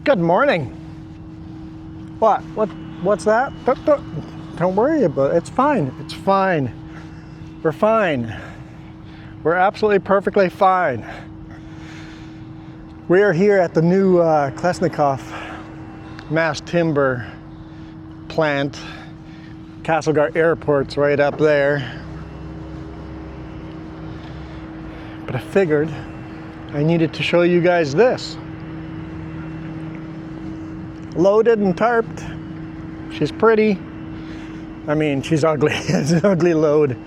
Good morning. What's that? Don't worry about it. It's fine. It's fine. We're fine. We're absolutely perfectly fine. We are here at the new Klesnikov mass timber plant. Castlegar Airport's right up there. But I figured I needed to show you guys this. Loaded and tarped. She's pretty. I mean, she's ugly. It's an ugly load.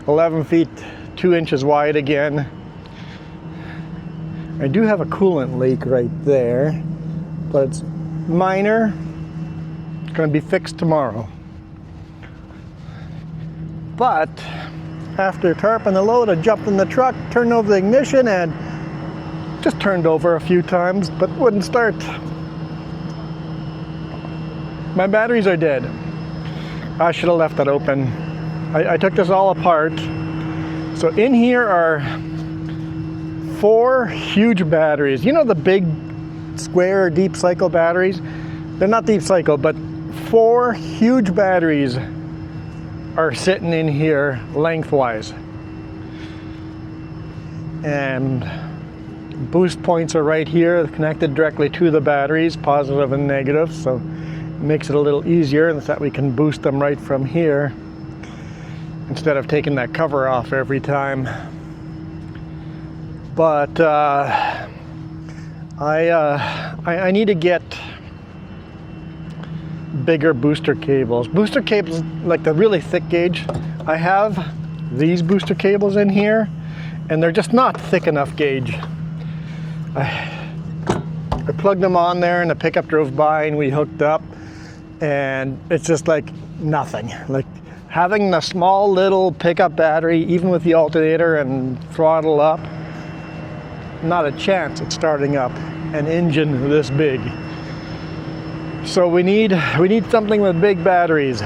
11 feet 2 inches wide again. I do have a coolant leak right there, but it's minor. It's going to be fixed tomorrow. But after tarping the load, I jumped in the truck, turned over the ignition, and just turned over a few times, but wouldn't start. My batteries are dead. I should have left that open. I took this all apart. So in here are 4 huge batteries. You know the big square deep cycle batteries? They're not deep cycle, but 4 huge batteries are sitting in here lengthwise. And boost points are right here, connected directly to the batteries, positive and negative, so it makes it a little easier in that we can boost them right from here instead of taking that cover off every time. But I need to get bigger booster cables. Booster cables, like the really thick gauge, I have these booster cables in here, and they're just not thick enough gauge. I plugged them on there, and the pickup drove by, and we hooked up, and it's just like nothing. Like having the small little pickup battery, even with the alternator and throttle up, not a chance at starting up an engine this big. So we need something with big batteries.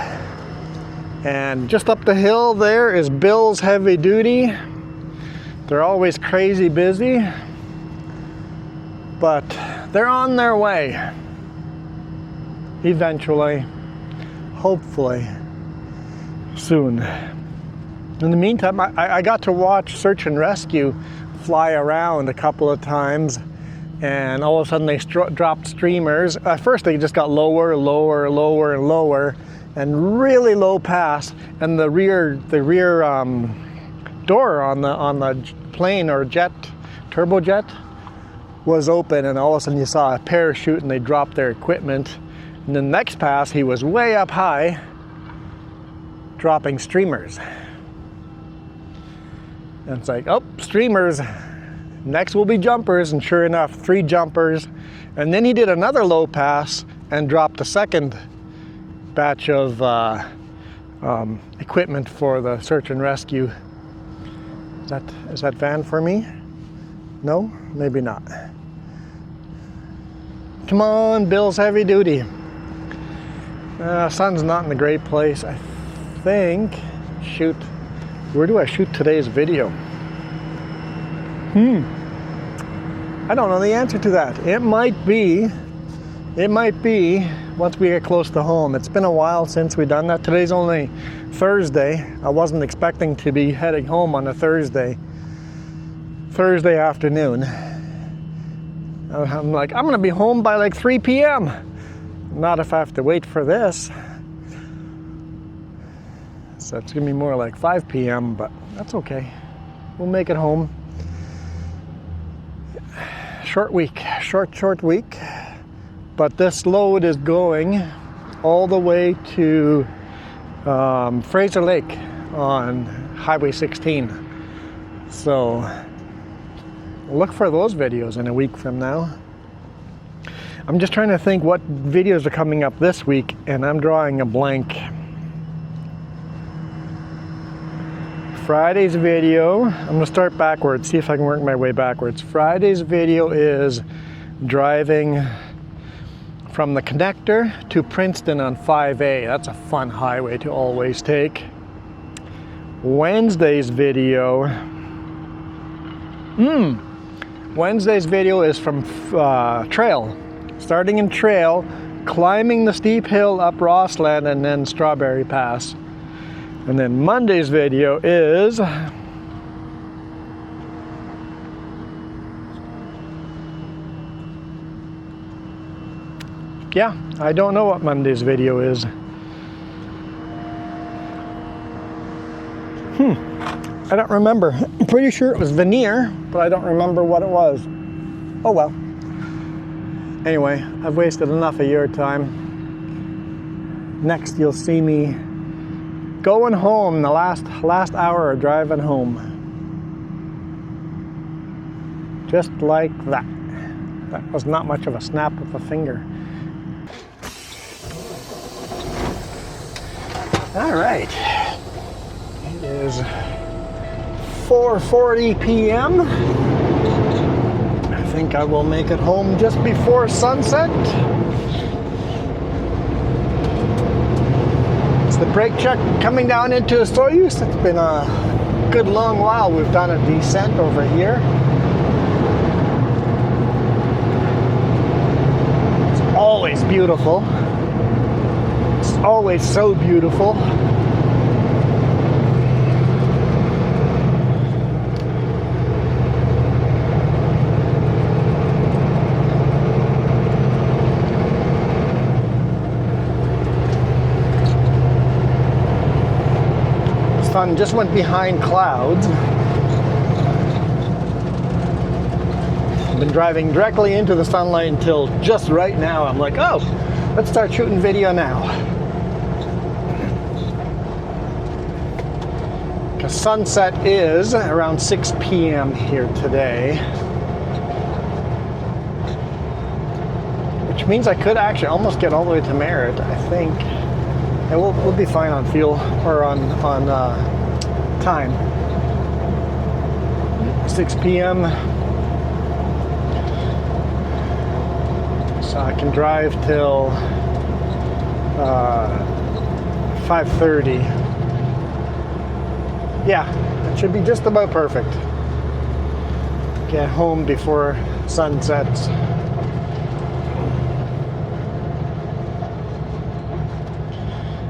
And just up the hill there is Bill's Heavy Duty. They're always crazy busy, but they're on their way. Eventually, hopefully, soon. In the meantime, I got to watch Search and Rescue fly around a couple of times, and all of a sudden they dropped streamers. At first they just got lower, lower, lower, and lower, and really low pass, and the rear door on the plane or jet, turbojet, was open, and all of a sudden you saw a parachute and they dropped their equipment. And the next pass he was way up high, dropping streamers. And it's like, oh, streamers. Next will be jumpers, and sure enough, 3 jumpers. And then he did another low pass and dropped a second batch of equipment for the search and rescue. Is that van for me? No, maybe not. Come on, Bill's Heavy Duty. Sun's not in a great place, I think. Shoot. Where do I shoot today's video? I don't know the answer to that. It might be once we get close to home. It's been a while since we've done that. Today's only Thursday. I wasn't expecting to be heading home on a Thursday afternoon. I'm like, I'm gonna be home by like 3 p.m. Not if I have to wait for this. So it's gonna be more like 5 p.m., but that's okay. We'll make it home. Short week, short week. But this load is going all the way to Fraser Lake on Highway 16. So look for those videos in a week from now. I'm just trying to think what videos are coming up this week, and I'm drawing a blank. Friday's video, I'm going to start backwards, see if I can work my way backwards. Friday's video is driving from the connector to Princeton on 5A. That's a fun highway to always take. Wednesday's video, Wednesday's video is from trail. starting in Trail, climbing the steep hill up Rossland, and then Strawberry Pass. And then Monday's video is yeah, I don't know what Monday's video is. I don't remember. I'm pretty sure it was veneer, but I don't remember what it was. Oh well. Anyway, I've wasted enough of your time. Next, you'll see me going home, the last hour of driving home. Just like that. That was not much of a snap of a finger. All right. It is 4:40 p.m. I think I will make it home just before sunset. It's the brake check coming down into Soyuz. It's been a good long while we've done a descent over here. It's always beautiful. It's always so beautiful. Sun just went behind clouds. I've been driving directly into the sunlight until just right now. I'm like, oh, let's start shooting video now. Because sunset is around 6 p.m. here today. Which means I could actually almost get all the way to Merritt, I think. And we'll be fine on fuel, or on time. 6 p.m. So I can drive till 5:30. Yeah, it should be just about perfect. Get home before sun sets.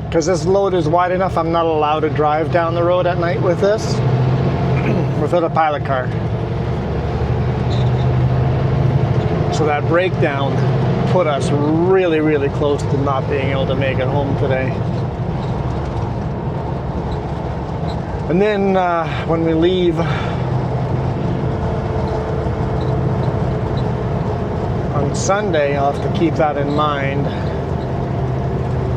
Because this load is wide enough, I'm not allowed to drive down the road at night with this without a pilot car. So that breakdown put us really, really close to not being able to make it home today. And then when we leave on Sunday, I'll have to keep that in mind,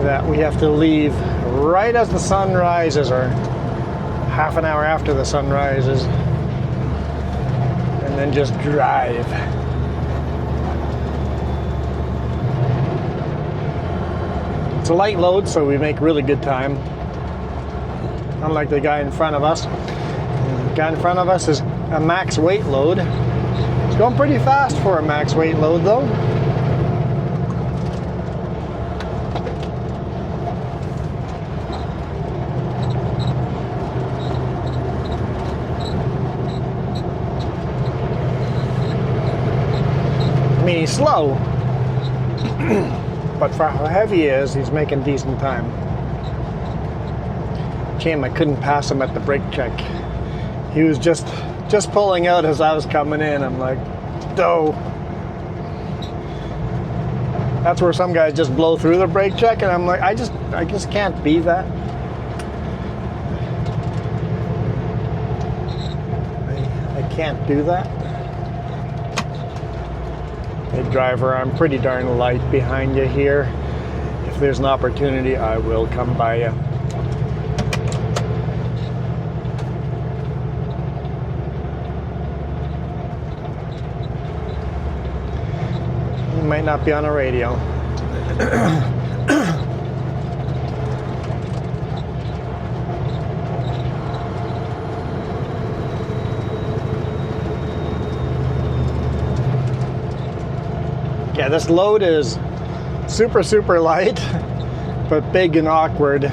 that we have to leave right as the sun rises, or half an hour after the sun rises, and then just drive. It's a light load, so we make really good time. Unlike the guy in front of us. The guy in front of us is a max weight load. It's going pretty fast for a max weight load though. I mean, he's slow, but for how heavy he is, he's making decent time. Shame I couldn't pass him at the brake check. He was just pulling out as I was coming in. I'm like, doh. That's where some guys just blow through the brake check, and I'm like, I just can't be that. I can't do that. Hey driver, I'm pretty darn light behind you here. If there's an opportunity, I will come by you. You might not be on a radio. Yeah, this load is super, super light, but big and awkward.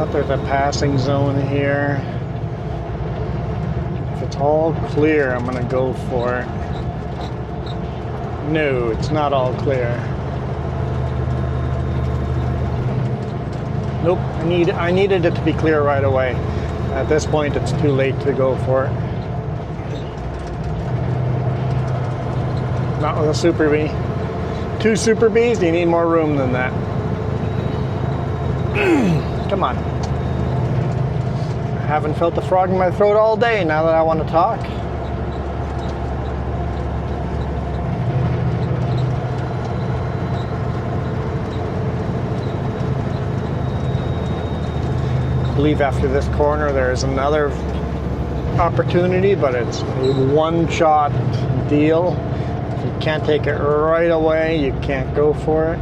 but there's a passing zone here. If it's all clear, I'm gonna go for it. No, it's not all clear. Nope, I needed it to be clear right away. At this point, it's too late to go for it. Not with a Super Bee. 2 Super Bees, you need more room than that. Come on. I haven't felt the frog in my throat all day now that I want to talk. I believe after this corner there's another opportunity, but it's a one-shot deal. If you can't take it right away, you can't go for it.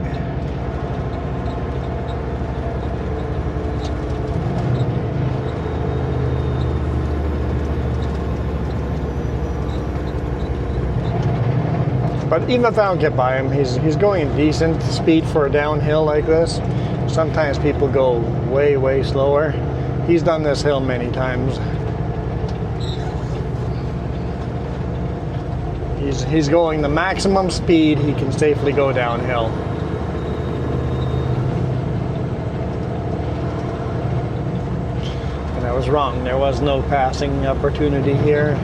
But even if I don't get by him, he's going decent speed for a downhill like this. Sometimes people go way, way slower. He's done this hill many times. He's going the maximum speed he can safely go downhill. And I was wrong. There was no passing opportunity here.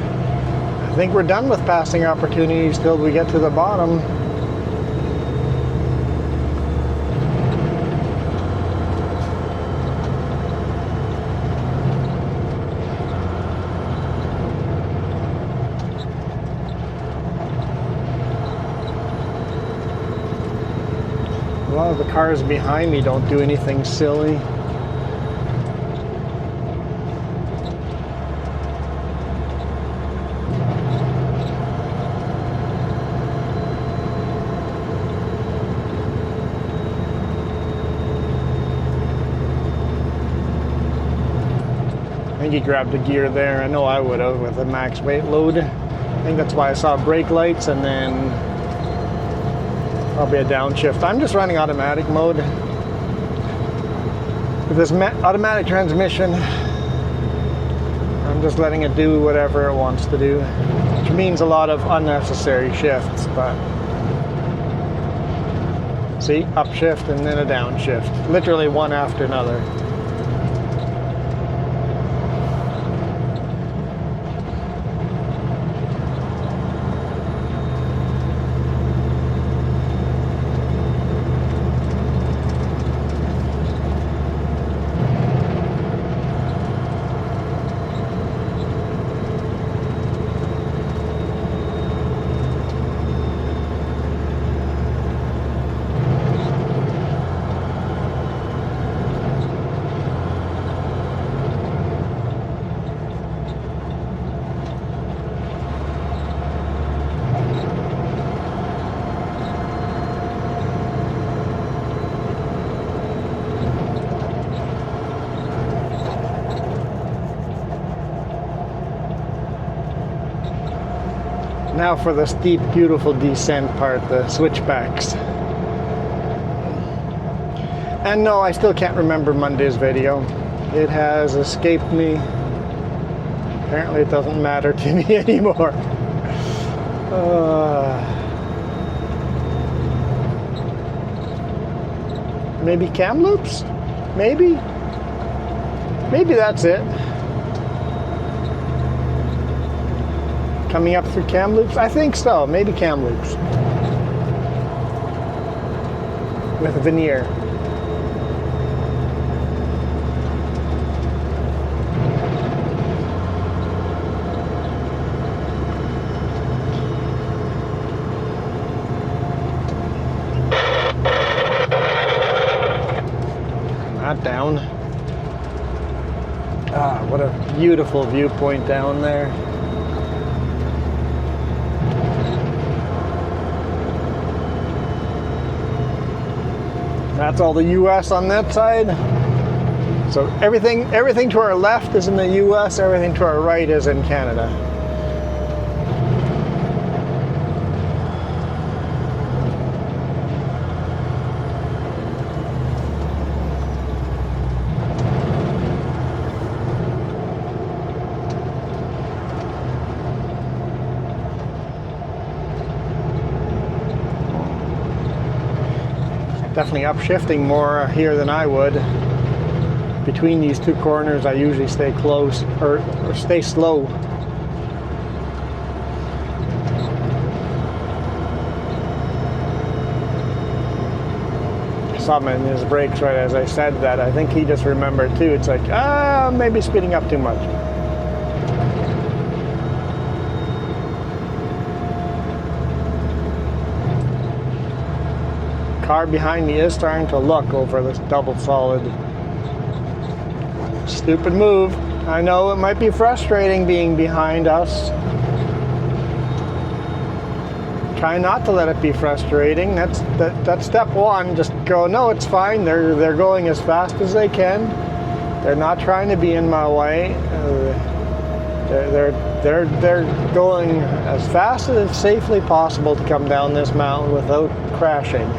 I think we're done with passing opportunities till we get to the bottom. A lot of the cars behind me don't do anything silly. I think he grabbed the gear there. I know I would have with a max weight load. I think that's why I saw brake lights and then probably a downshift. I'm just running automatic mode. With this automatic transmission, I'm just letting it do whatever it wants to do, which means a lot of unnecessary shifts, but see, upshift and then a downshift. Literally one after another. Now for the steep, beautiful descent part, the switchbacks. And no, I still can't remember Monday's video. It has escaped me. Apparently it doesn't matter to me anymore. Maybe cam loops? Maybe? Maybe that's it. Coming up through cam loops? I think so. Maybe cam loops. With a veneer. Not down. Ah, what a beautiful viewpoint down there. That's all the US on that side. So everything to our left is in the US, everything to our right is in Canada. Definitely upshifting more here than I would. Between these two corners, I usually stay close or stay slow. Something in his brakes right as I said that. I think he just remembered too. It's like, maybe speeding up too much. Car behind me is starting to look over this double solid. Stupid move. I know it might be frustrating being behind us. Try not to let it be frustrating. That's step one. Just go, no, it's fine. They're going as fast as they can. They're not trying to be in my way. They're going as fast as safely possible to come down this mountain without crashing.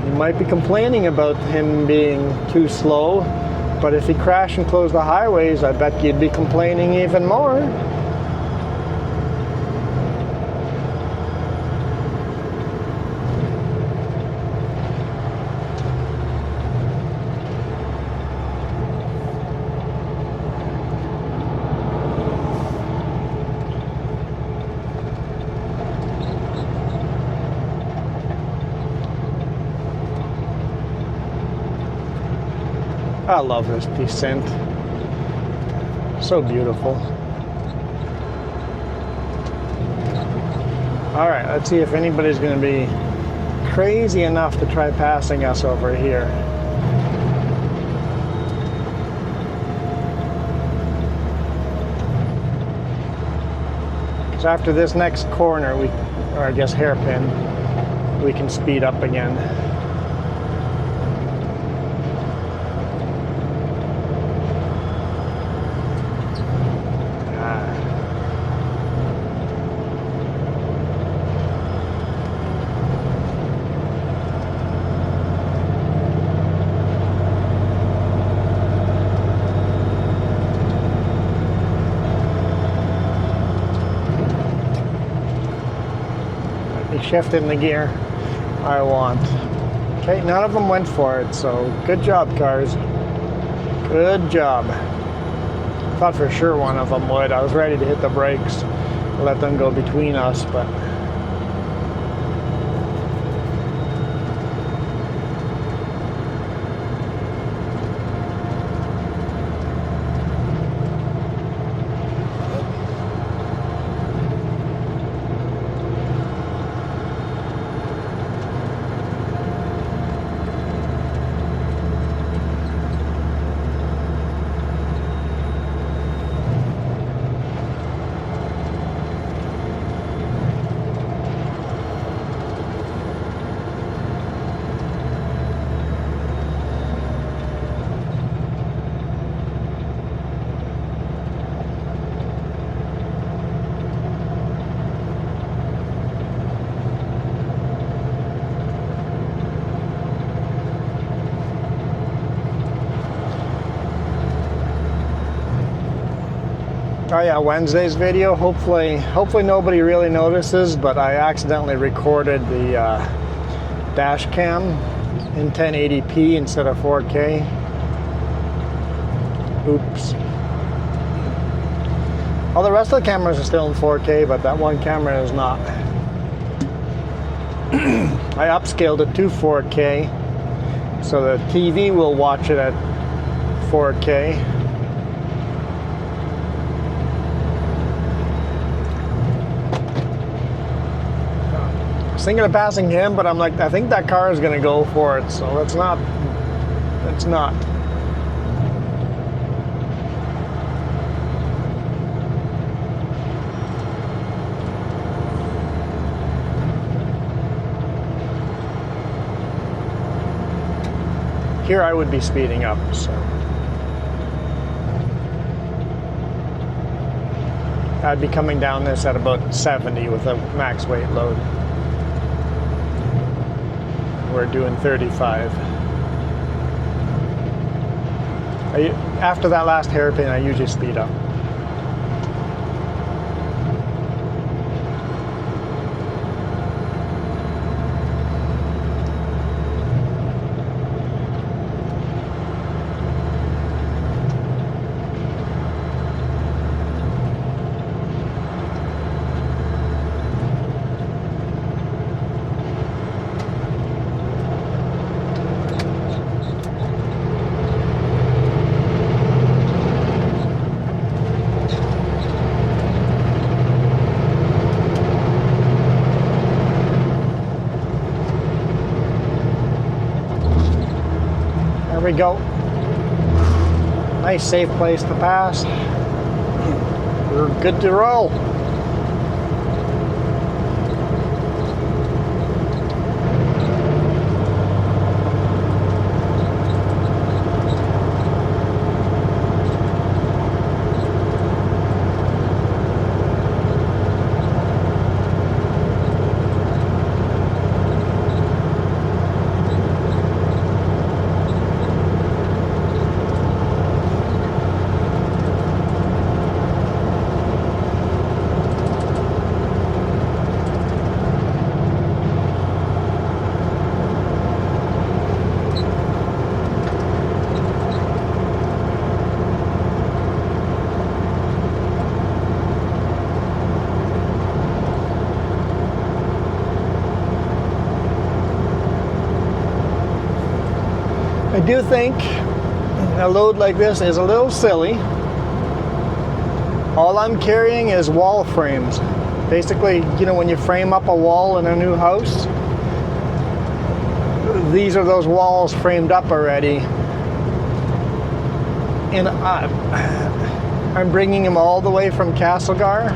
You might be complaining about him being too slow, but if he crashed and closed the highways, I bet you'd be complaining even more. I love this descent. So beautiful. All right, let's see if anybody's going to be crazy enough to try passing us over here. So after this next corner, or I guess hairpin, we can speed up again. Shift in the gear I want. Okay, none of them went for it, so good job, cars. Good job. Thought for sure one of them would. I was ready to hit the brakes, let them go between us, but oh yeah, Wednesday's video, hopefully nobody really notices, but I accidentally recorded the dash cam in 1080p instead of 4K. Oops. All the rest of the cameras are still in 4K, but that one camera is not. I upscaled it to 4K, so the TV will watch it at 4K. Thinking of passing him, but I'm like, I think that car is going to go for it, so let's not. Here I would be speeding up, so. I'd be coming down this at about 70 with a max weight load. We're doing 35. After that last hairpin, I usually speed up. we go. Nice safe place to pass. We're good to roll. I do think a load like this is a little silly. All I'm carrying is wall frames. Basically, you know, when you frame up a wall in a new house, these are those walls framed up already. And I'm bringing them all the way from Castlegar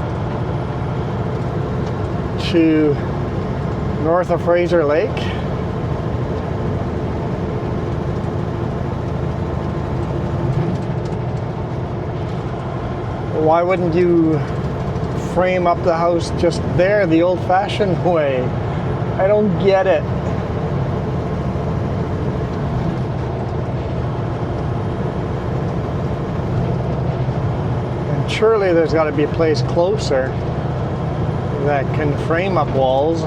to north of Fraser Lake. Why wouldn't you frame up the house just there the old-fashioned way? I don't get it. And surely there's got to be a place closer that can frame up walls.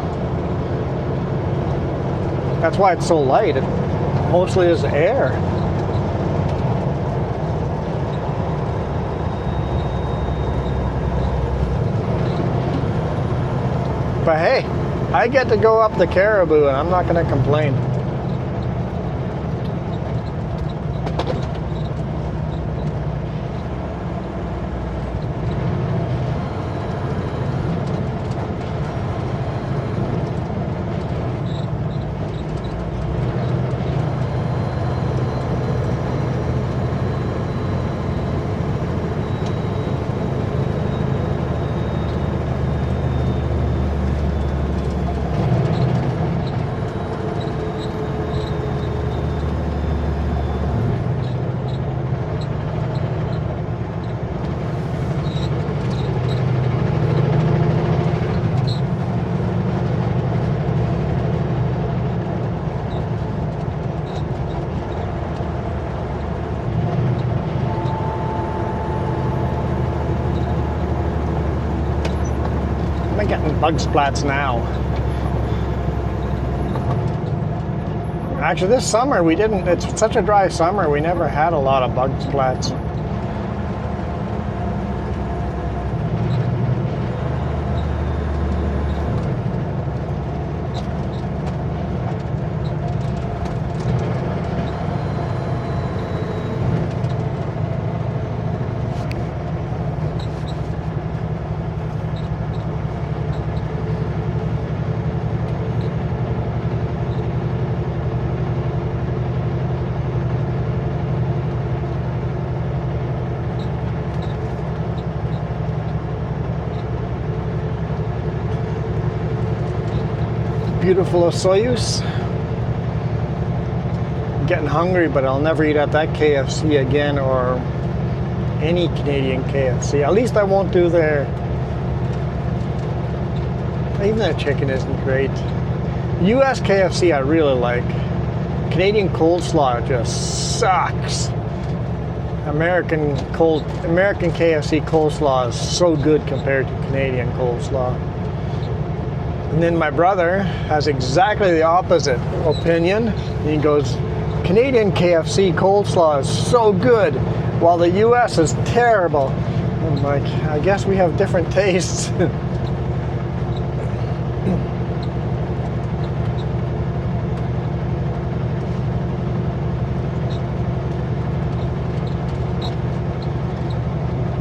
That's why it's so light. It mostly is air. But hey, I get to go up the Caribou and I'm not going to complain. Getting bug splats now. Actually, this summer we didn't. It's such a dry summer, we never had a lot of bug splats. Beautiful Soyuz. I'm getting hungry, but I'll never eat at that KFC again or any Canadian KFC. At least I won't do their. Even their chicken isn't great. US KFC I really like. Canadian coleslaw just sucks. American KFC coleslaw is so good compared to Canadian coleslaw. And then my brother has exactly the opposite opinion. He goes, Canadian KFC coleslaw is so good, while the US is terrible. I'm like, I guess we have different tastes.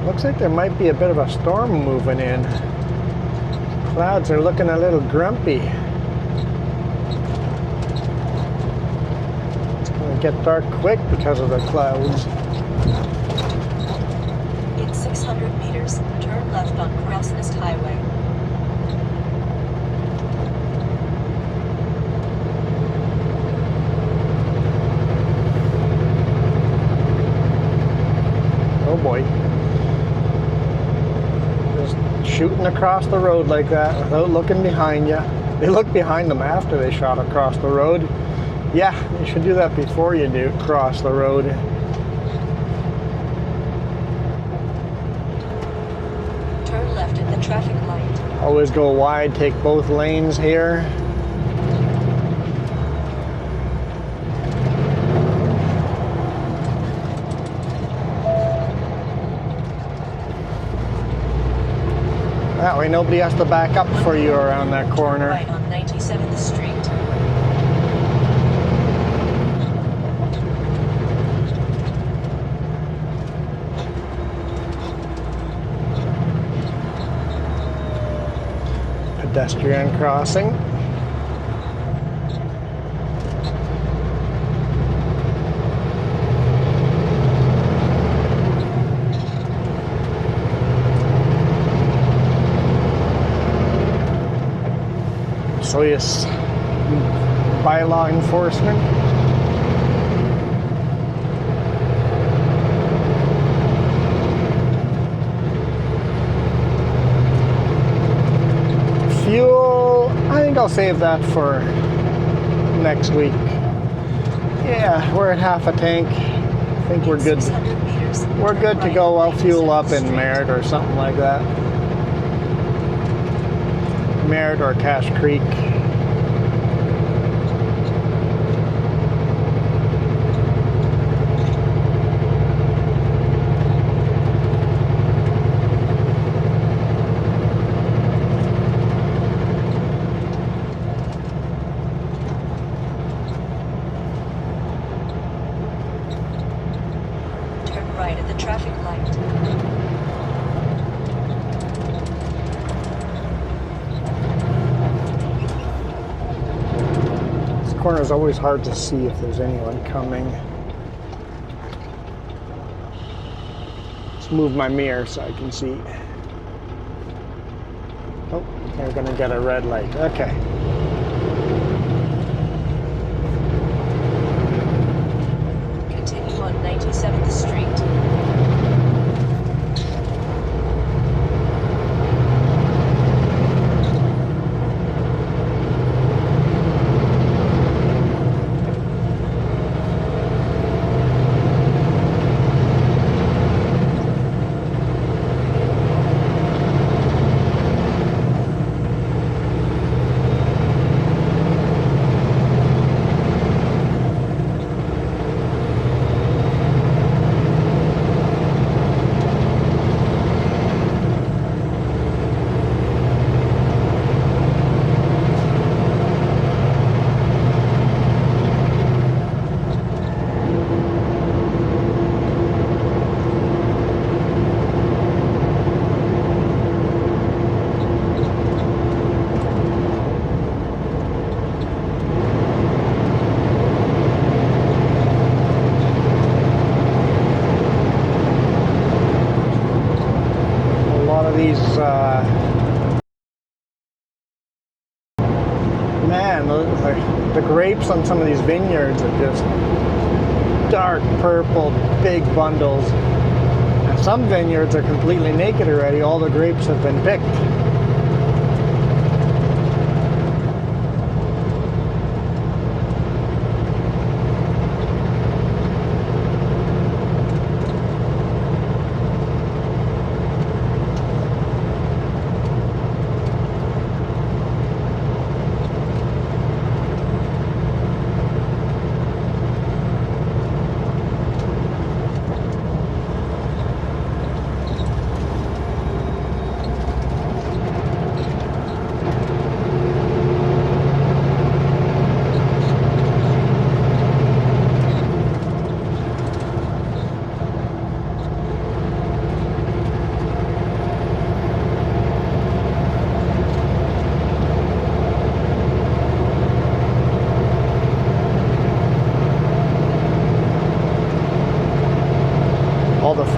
Looks like there might be a bit of a storm moving in. Clouds are looking a little grumpy. It's going to get dark quick because of the clouds. In 600 meters, turn left on Crossnest Highway. Oh boy. Just shooting across the road like that without looking behind you. They look behind them after they shot across the road. Yeah, you should do that before you do cross the road. Turn left at the traffic light. Always go wide, take both lanes here. That way nobody has to back up for you around that corner. Right on 97th Street. Pedestrian crossing. So yes, bylaw enforcement. Fuel, I think I'll save that for next week. Yeah, we're at half a tank. I think we're good. We're good to go. I'll fuel up in Merritt or something like that. Merritt or Cache Creek. Turn right at the traffic light. Corner is always hard to see if there's anyone coming. Let's move my mirror so I can see. Oh, they're gonna get a red light. Okay. Continue on 97th Street. These man, the grapes on some of these vineyards are just dark purple, big bundles, and some vineyards are completely naked already. All the grapes have been picked.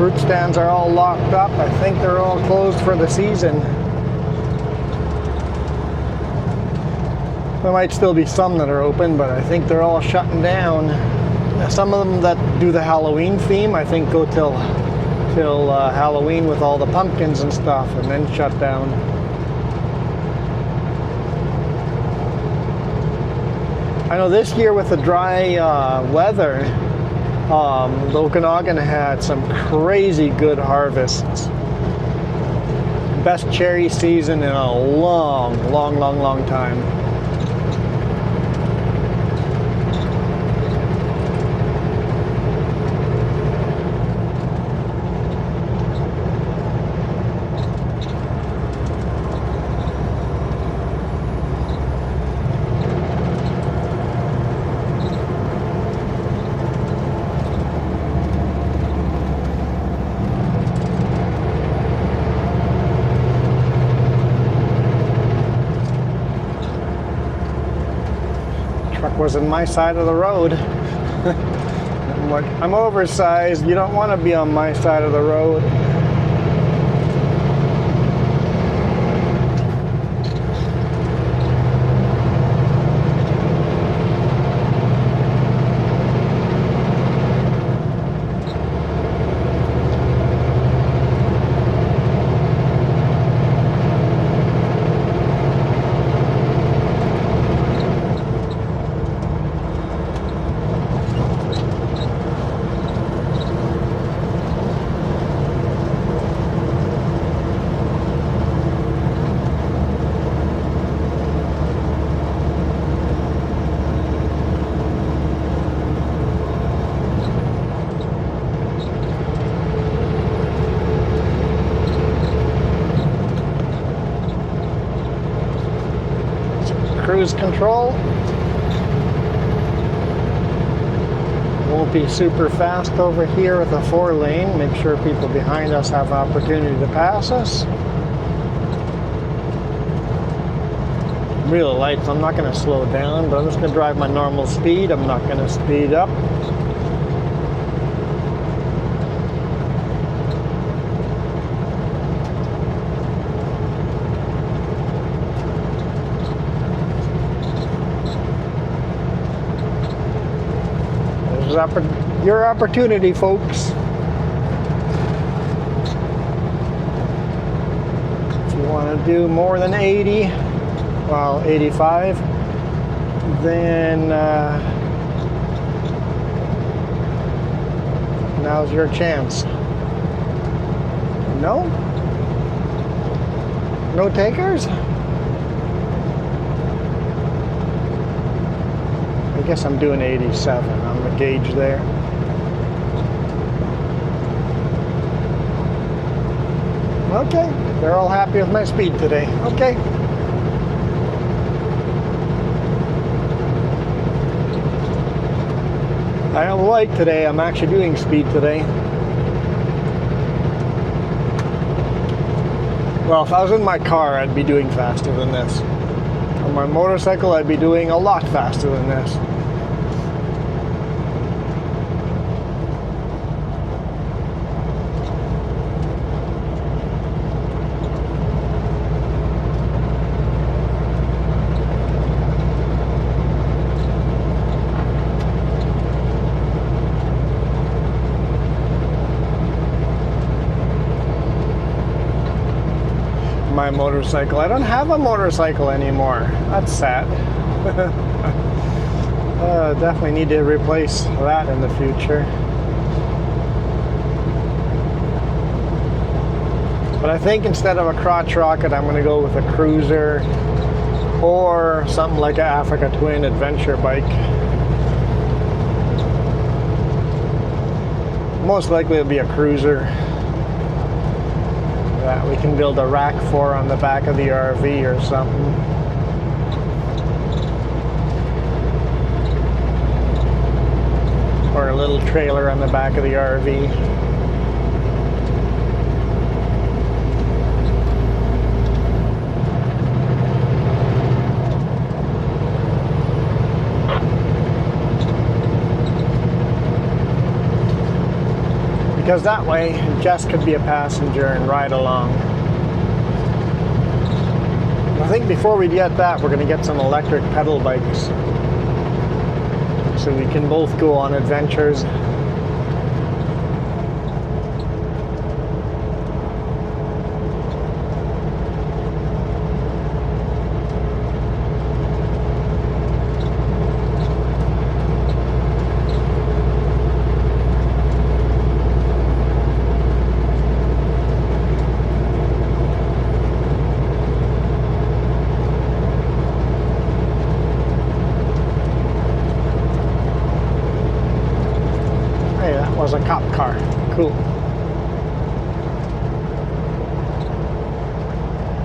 fruit stands are all locked up. I think they're all closed for the season. There might still be some that are open, but I think they're all shutting down. Some of them that do the Halloween theme, I think go till Halloween with all the pumpkins and stuff, and then shut down. I know this year with the dry weather, the Okanagan had some crazy good harvests. Best cherry season in a long time. Was in my side of the road. I'm oversized. You don't want to be on my side of the road. Cruise control. Won't be super fast over here with a 4-lane. Make sure people behind us have an opportunity to pass us. Real light, so I'm not going to slow down, but I'm just going to drive my normal speed. I'm not going to speed up. Your opportunity, folks. If you want to do more than 80, well, 85, then now's your chance. No? No takers? I guess I'm doing 87 on the gauge there. Okay, they're all happy with my speed today. Okay. I don't like today, I'm actually doing speed today. Well, if I was in my car, I'd be doing faster than this. On my motorcycle, I'd be doing a lot faster than this. My motorcycle. I don't have a motorcycle anymore. That's sad. Definitely need to replace that in the future. But I think instead of a crotch rocket, I'm going to go with a cruiser or something like an Africa Twin adventure bike. Most likely it'll be a cruiser that we can build a rack for on the back of the RV or something. Or a little trailer on the back of the RV. because that way Jess could be a passenger and ride along. I think before we get that, we're going to get some electric pedal bikes so we can both go on adventures. Was a cop car. Cool.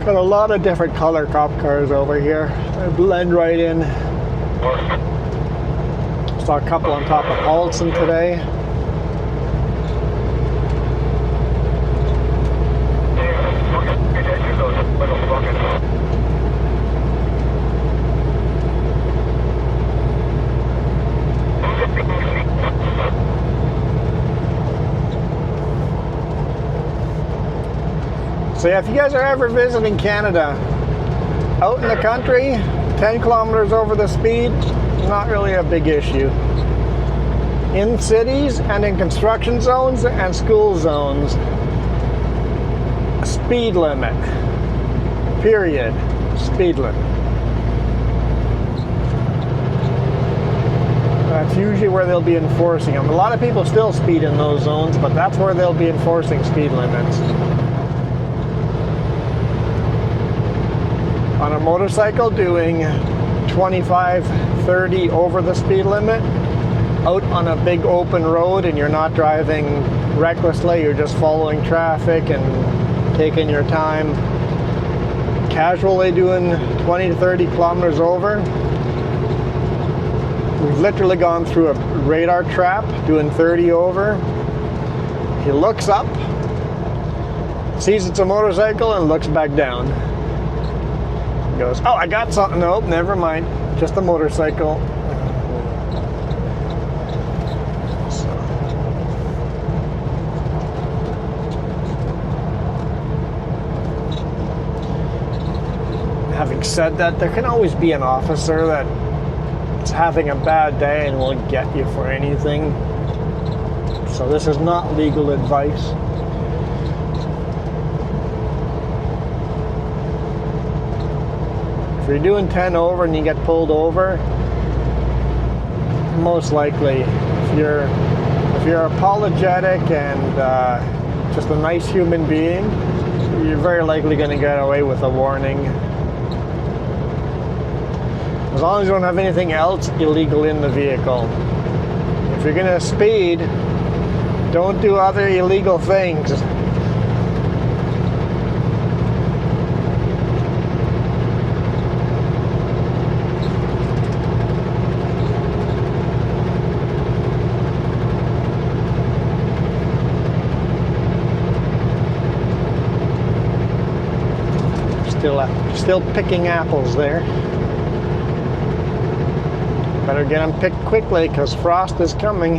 Got a lot of different color cop cars over here. They blend right in. Saw a couple on top of Paulson today. So yeah, if you guys are ever visiting Canada, out in the country, 10 kilometers over the speed, not really a big issue. In cities and in construction zones and school zones, speed limit, period, speed limit. That's usually where they'll be enforcing them. A lot of people still speed in those zones, but that's where they'll be enforcing speed limits. On a motorcycle, doing 25, 30 over the speed limit, out on a big open road and you're not driving recklessly, you're just following traffic and taking your time, casually doing 20 to 30 kilometers over. We've literally gone through a radar trap doing 30 over. He looks up, sees it's a motorcycle and looks back down. Goes, oh, I got something. Nope, never mind. Just a motorcycle. So. Having said that, there can always be an officer that's having a bad day and will get you for anything. So this is not legal advice. If you're doing 10 over and you get pulled over, most likely, if you're apologetic and just a nice human being, you're very likely going to get away with a warning. As long as you don't have anything else illegal in the vehicle. If you're going to speed, don't do other illegal things. Still picking apples there. Better get them picked quickly because frost is coming.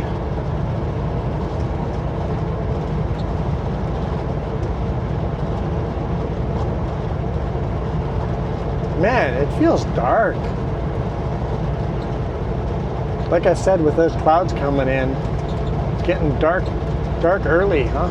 Man, it feels dark. Like I said, with those clouds coming in, it's getting dark early, huh?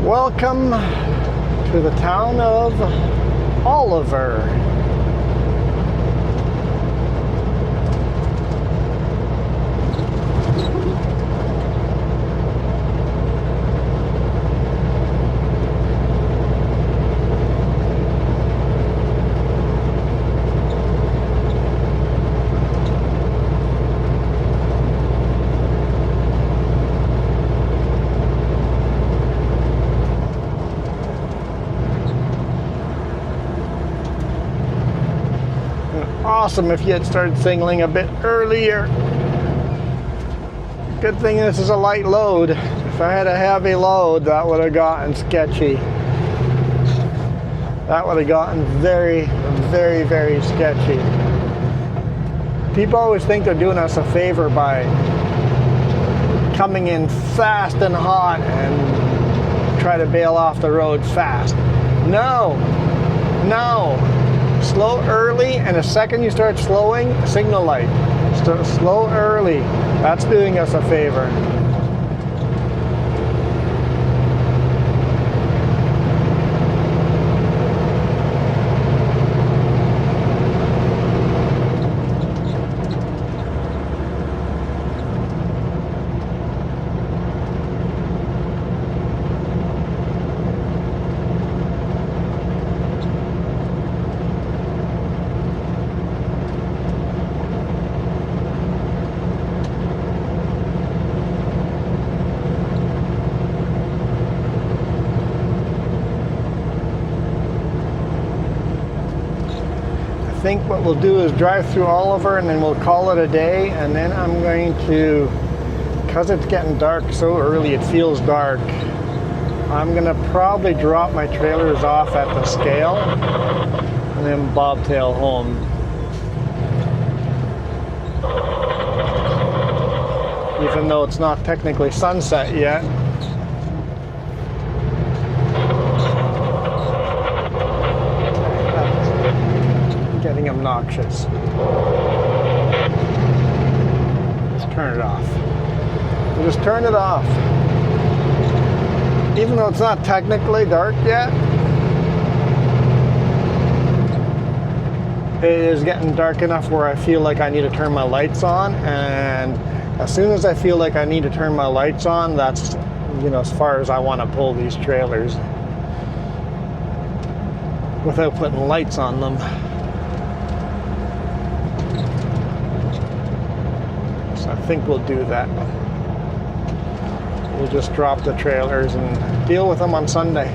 Welcome to the town of Oliver. awesome if you had started signaling a bit earlier. Good thing this is a light load. If I had a heavy load, that would have gotten sketchy. That would have gotten very, very, very sketchy. People always think they're doing us a favor by coming in fast and hot and try to bail off the roads fast. No, no. Slow early, and the second you start slowing, signal light. Slow early. That's doing us a favor. I think what we'll do is drive through Oliver and then we'll call it a day, and then I'm going to, because it's getting dark so early, it feels dark, I'm gonna probably drop my trailers off at the scale and then bobtail home. Even though it's not technically sunset yet. Getting obnoxious. Let's turn it off. We'll just turn it off. Even though it's not technically dark yet, it is getting dark enough where I feel like I need to turn my lights on, and as soon as I feel like I need to turn my lights on, that's, you know, as far as I want to pull these trailers without putting lights on them. I think we'll do that. We'll just drop the trailers and deal with them on Sunday.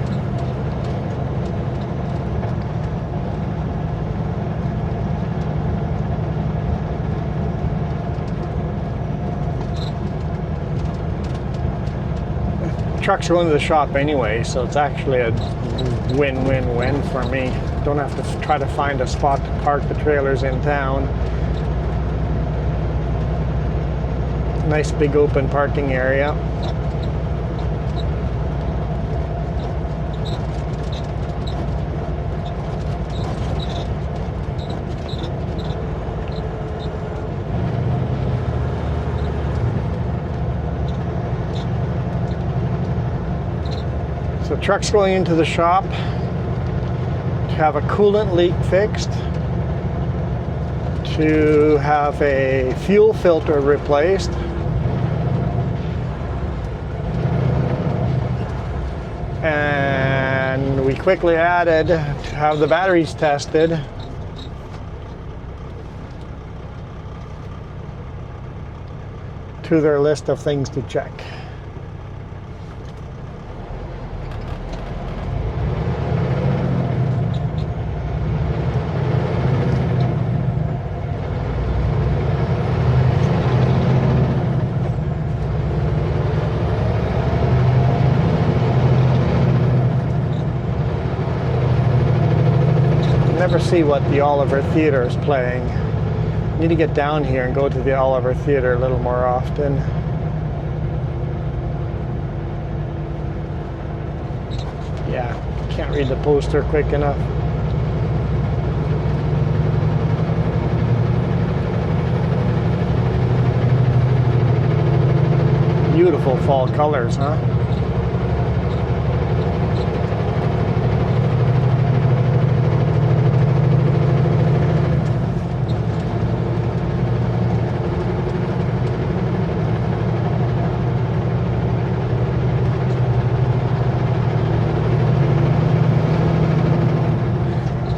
The trucks go into the shop anyway, so it's actually a win-win-win for me. Don't have to try to find a spot to park the trailers in town. Nice big open parking area. So trucks going into the shop to have a coolant leak fixed, to have a fuel filter replaced, and we quickly added to have the batteries tested. To their list of things to check. Never see what the Oliver Theatre is playing. Need to get down here and go to the Oliver Theatre a little more often. Yeah, can't read the poster quick enough. Beautiful fall colors, huh?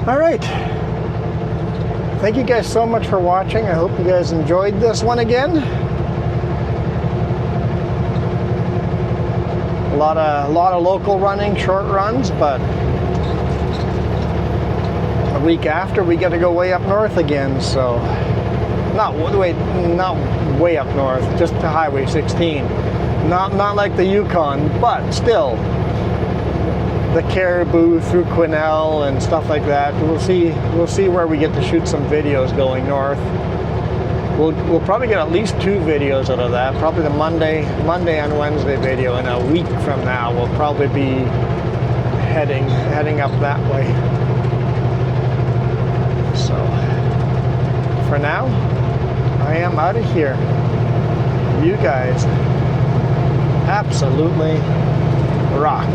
All right. Thank you guys so much for watching. I hope you guys enjoyed this one again. A lot of local running, short runs, but week after, we got to go way up north again. So, not way up north, just to Highway 16. Not like the Yukon, but still, the Caribou through Quesnel and stuff like that. We'll see where we get to shoot some videos going north. We'll probably get at least 2 videos out of that. Probably the Monday and Wednesday video. In a week from now, we'll probably be heading up that way. So for now, I am out of here. You guys absolutely rock.